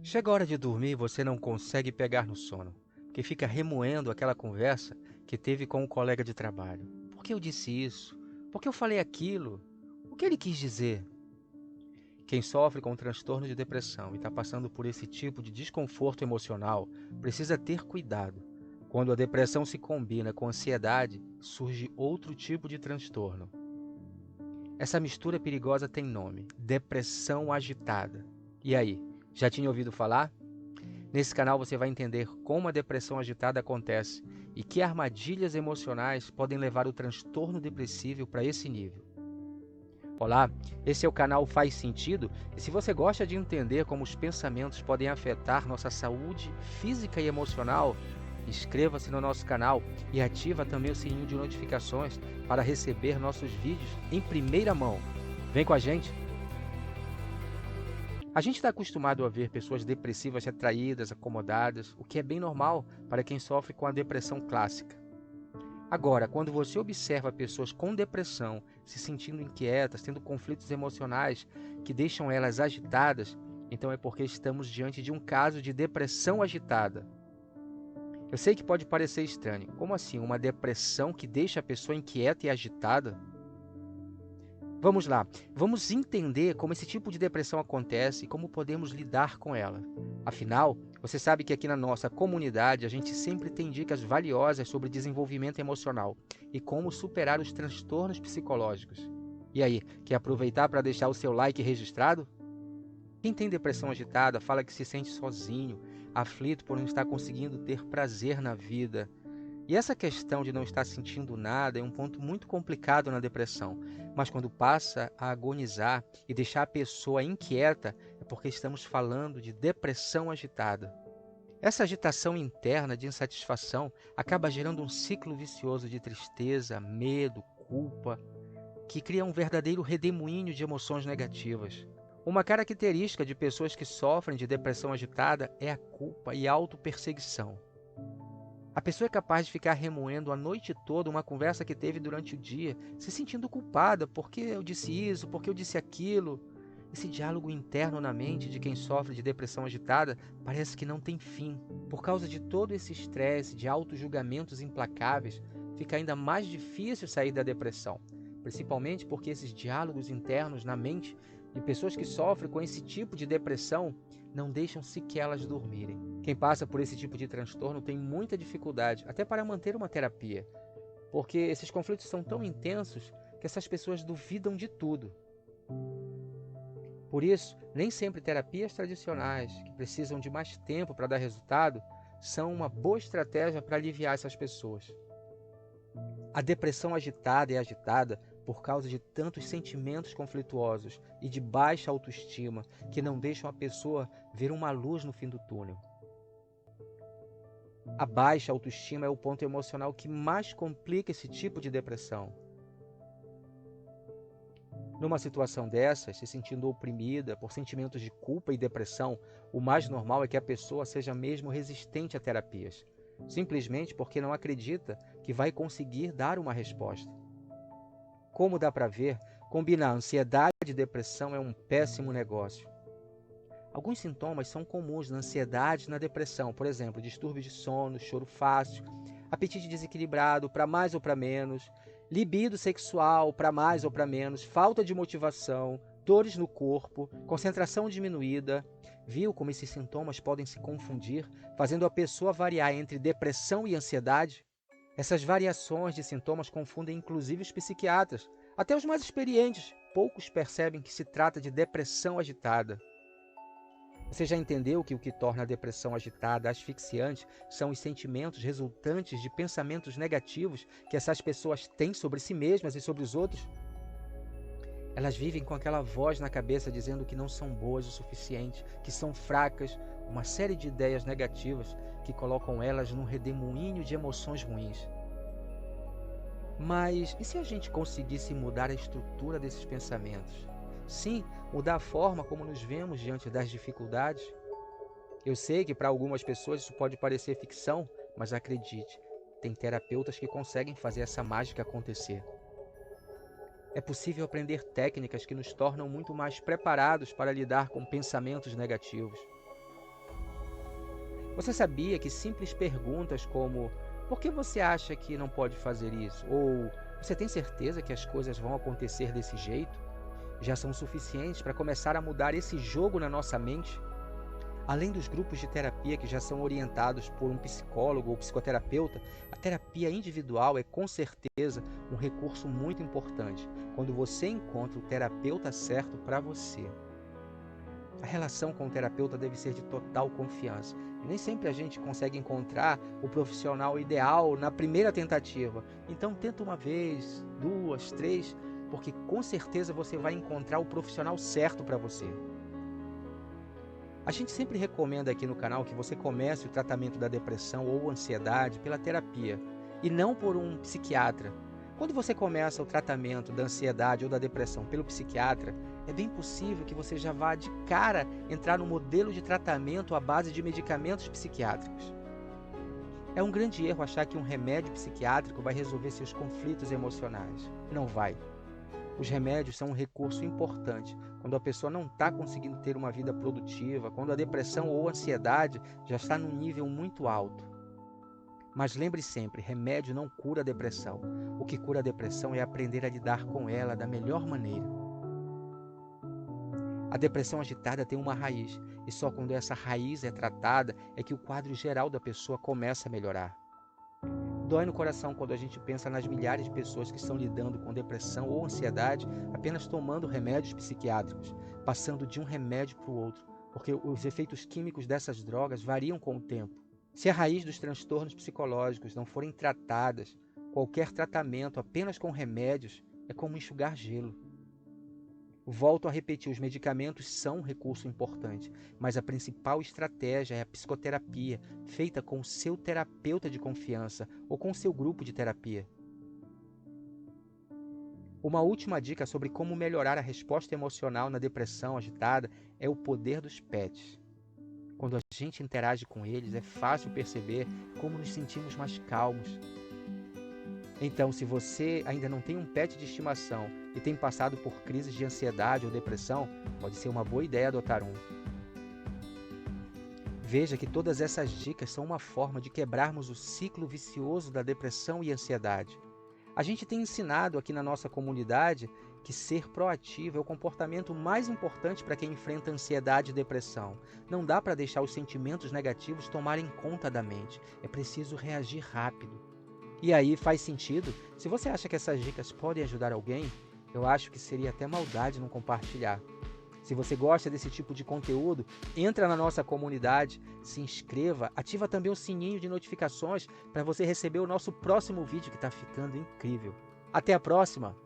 Chega a hora de dormir e você não consegue pegar no sono, porque fica remoendo aquela conversa que teve com um colega de trabalho. Por que eu disse isso? Por que eu falei aquilo? O que ele quis dizer? Quem sofre com transtorno de depressão e está passando por esse tipo de desconforto emocional precisa ter cuidado. Quando a depressão se combina com ansiedade, surge outro tipo de transtorno. Essa mistura perigosa tem nome: depressão agitada. E aí, já tinha ouvido falar? Nesse canal você vai entender como a depressão agitada acontece e que armadilhas emocionais podem levar o transtorno depressivo para esse nível. Olá, esse é o canal Faz Sentido, e se você gosta de entender como os pensamentos podem afetar nossa saúde física e emocional, inscreva-se no nosso canal e ativa também o sininho de notificações para receber nossos vídeos em primeira mão. Vem com a gente! A gente está acostumado a ver pessoas depressivas retraídas, acomodadas, o que é bem normal para quem sofre com a depressão clássica. Agora, quando você observa pessoas com depressão, se sentindo inquietas, tendo conflitos emocionais que deixam elas agitadas, então é porque estamos diante de um caso de depressão agitada. Eu sei que pode parecer estranho. Como assim, uma depressão que deixa a pessoa inquieta e agitada? Vamos lá, vamos entender como esse tipo de depressão acontece e como podemos lidar com ela. Afinal, você sabe que aqui na nossa comunidade a gente sempre tem dicas valiosas sobre desenvolvimento emocional e como superar os transtornos psicológicos. E aí, quer aproveitar para deixar o seu like registrado? Quem tem depressão agitada fala que se sente sozinho, aflito por não estar conseguindo ter prazer na vida. E essa questão de não estar sentindo nada é um ponto muito complicado na depressão, mas quando passa a agonizar e deixar a pessoa inquieta, é porque estamos falando de depressão agitada. Essa agitação interna de insatisfação acaba gerando um ciclo vicioso de tristeza, medo, culpa, que cria um verdadeiro redemoinho de emoções negativas. Uma característica de pessoas que sofrem de depressão agitada é a culpa e a autoperseguição. A pessoa é capaz de ficar remoendo a noite toda uma conversa que teve durante o dia, se sentindo culpada porque eu disse isso, porque eu disse aquilo. Esse diálogo interno na mente de quem sofre de depressão agitada parece que não tem fim. Por causa de todo esse estresse, de autojulgamentos implacáveis, fica ainda mais difícil sair da depressão, principalmente porque esses diálogos internos na mente de pessoas que sofrem com esse tipo de depressão não deixam sequer elas dormirem. Quem passa por esse tipo de transtorno tem muita dificuldade, até para manter uma terapia, porque esses conflitos são tão intensos que essas pessoas duvidam de tudo. Por isso, nem sempre terapias tradicionais, que precisam de mais tempo para dar resultado, são uma boa estratégia para aliviar essas pessoas. A depressão agitada é agitada por causa de tantos sentimentos conflituosos e de baixa autoestima que não deixam a pessoa ver uma luz no fim do túnel. A baixa autoestima é o ponto emocional que mais complica esse tipo de depressão. Numa situação dessas, se sentindo oprimida por sentimentos de culpa e depressão, o mais normal é que a pessoa seja mesmo resistente a terapias, simplesmente porque não acredita que vai conseguir dar uma resposta. Como dá para ver, combinar ansiedade e depressão é um péssimo negócio. Alguns sintomas são comuns na ansiedade e na depressão, por exemplo, distúrbios de sono, choro fácil, apetite desequilibrado para mais ou para menos, libido sexual para mais ou para menos, falta de motivação, dores no corpo, concentração diminuída. Viu como esses sintomas podem se confundir, fazendo a pessoa variar entre depressão e ansiedade? Essas variações de sintomas confundem inclusive os psiquiatras. Até os mais experientes, poucos percebem que se trata de depressão agitada. Você já entendeu que o que torna a depressão agitada asfixiante são os sentimentos resultantes de pensamentos negativos que essas pessoas têm sobre si mesmas e sobre os outros? Elas vivem com aquela voz na cabeça dizendo que não são boas o suficiente, que são fracas, uma série de ideias negativas que colocam elas num redemoinho de emoções ruins. Mas e se a gente conseguisse mudar a estrutura desses pensamentos? Sim, mudar a forma como nos vemos diante das dificuldades? Eu sei que para algumas pessoas isso pode parecer ficção, mas acredite, tem terapeutas que conseguem fazer essa mágica acontecer. É possível aprender técnicas que nos tornam muito mais preparados para lidar com pensamentos negativos. Você sabia que simples perguntas como por que você acha que não pode fazer isso? Ou você tem certeza que as coisas vão acontecer desse jeito? Já são suficientes para começar a mudar esse jogo na nossa mente? Além dos grupos de terapia que já são orientados por um psicólogo ou psicoterapeuta, a terapia individual é com certeza um recurso muito importante quando você encontra o terapeuta certo para você. A relação com o terapeuta deve ser de total confiança. E nem sempre a gente consegue encontrar o profissional ideal na primeira tentativa. Então tenta uma vez, duas, três, porque com certeza você vai encontrar o profissional certo para você. A gente sempre recomenda aqui no canal que você comece o tratamento da depressão ou ansiedade pela terapia e não por um psiquiatra. Quando você começa o tratamento da ansiedade ou da depressão pelo psiquiatra, é bem possível que você já vá de cara entrar no modelo de tratamento à base de medicamentos psiquiátricos. É um grande erro achar que um remédio psiquiátrico vai resolver seus conflitos emocionais. Não vai. Os remédios são um recurso importante quando a pessoa não está conseguindo ter uma vida produtiva, quando a depressão ou a ansiedade já está num nível muito alto. Mas lembre sempre, remédio não cura a depressão. O que cura a depressão é aprender a lidar com ela da melhor maneira. A depressão agitada tem uma raiz, e só quando essa raiz é tratada é que o quadro geral da pessoa começa a melhorar. Dói no coração quando a gente pensa nas milhares de pessoas que estão lidando com depressão ou ansiedade apenas tomando remédios psiquiátricos, passando de um remédio para o outro, porque os efeitos químicos dessas drogas variam com o tempo. Se a raiz dos transtornos psicológicos não forem tratadas, qualquer tratamento apenas com remédios é como enxugar gelo. Volto a repetir, os medicamentos são um recurso importante, mas a principal estratégia é a psicoterapia, feita com o seu terapeuta de confiança ou com o seu grupo de terapia. Uma última dica sobre como melhorar a resposta emocional na depressão agitada é o poder dos pets. Quando a gente interage com eles, é fácil perceber como nos sentimos mais calmos. Então, se você ainda não tem um pet de estimação e tem passado por crises de ansiedade ou depressão, pode ser uma boa ideia adotar um. Veja que todas essas dicas são uma forma de quebrarmos o ciclo vicioso da depressão e ansiedade. A gente tem ensinado aqui na nossa comunidade que ser proativo é o comportamento mais importante para quem enfrenta ansiedade e depressão. Não dá para deixar os sentimentos negativos tomarem conta da mente. É preciso reagir rápido. E aí, faz sentido? Se você acha que essas dicas podem ajudar alguém, eu acho que seria até maldade não compartilhar. Se você gosta desse tipo de conteúdo, entra na nossa comunidade, se inscreva, ativa também o sininho de notificações para você receber o nosso próximo vídeo que está ficando incrível. Até a próxima!